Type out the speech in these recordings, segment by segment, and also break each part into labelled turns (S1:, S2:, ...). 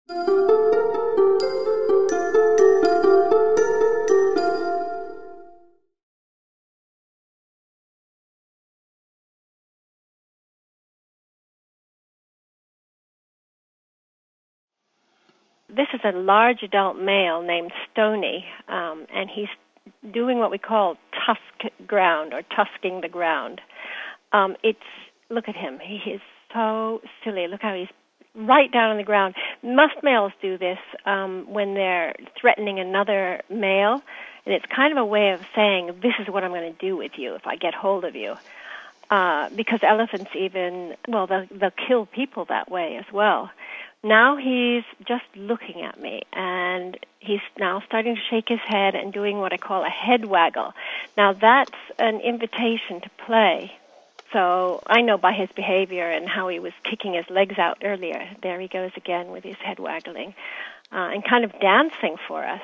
S1: This is a large adult male named Stony, and he's doing what we call tusk ground or tusking the ground. Look at him. He is so silly. Look how he's right down on the ground. Most males do this when they're threatening another male, and it's kind of a way of saying, this is what I'm going to do with you if I get hold of you. Because elephants they'll kill people that way as well. Now he's just looking at me, and he's now starting to shake his head and doing what I call a head waggle. Now that's an invitation to play. So I know by his behavior and how he was kicking his legs out earlier, there he goes again with his head waggling and kind of dancing for us.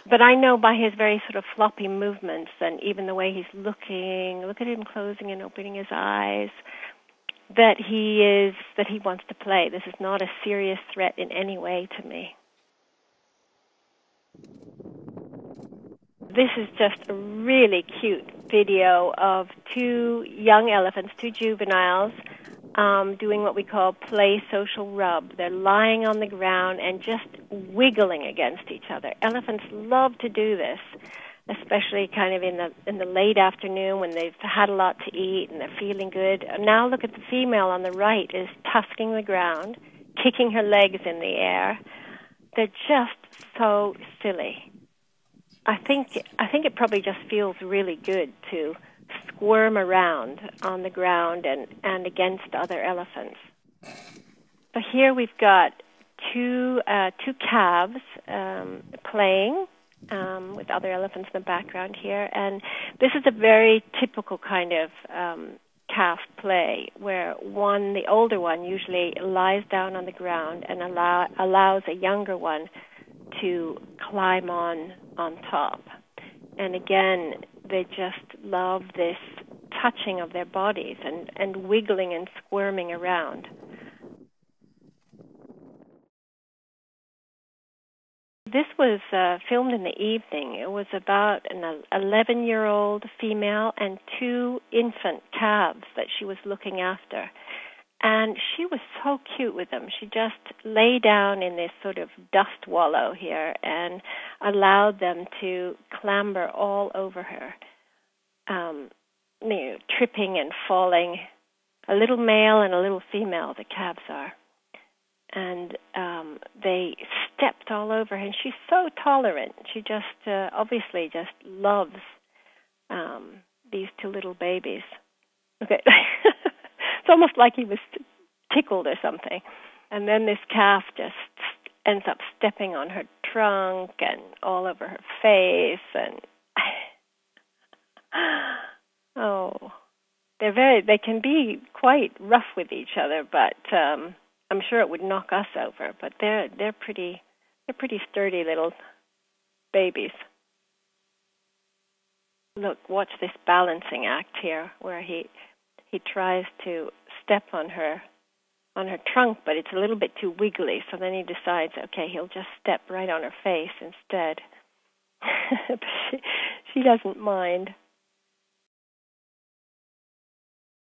S1: But I know by his very sort of floppy movements and even the way he's looking, look at him closing and opening his eyes, that he wants to play. This is not a serious threat in any way to me. This is just a really cute video of two young elephants, two juveniles, doing what we call play social rub. They're lying on the ground and just wiggling against each other. Elephants love to do this, especially kind of in the late afternoon when they've had a lot to eat and they're feeling good. Now look at the female on the right is tusking the ground, kicking her legs in the air. They're just so silly. I think it probably just feels really good to squirm around on the ground and against other elephants. So here we've got two calves playing with other elephants in the background here, and this is a very typical kind of calf play where the older one usually lies down on the ground and allows a younger one to climb on top. And again, they just love this touching of their bodies and wiggling and squirming around. This was filmed in the evening. It was about an 11-year-old female and two infant calves that she was looking after. And she was so cute with them. She just lay down in this sort of dust wallow here and allowed them to clamber all over her, tripping and falling. A little male and a little female, the calves are. And they stepped all over her, and she's so tolerant. She just obviously just loves these two little babies. Okay. It's almost like he was tickled or something. And then this calf just ends up stepping on her trunk and all over her face. And they can be quite rough with each other, but I'm sure it would knock us over. But they're pretty sturdy little babies. Look, watch this balancing act here, where he tries to step on her trunk, but it's a little bit too wiggly, so then he decides, okay, he'll just step right on her face instead. She doesn't mind.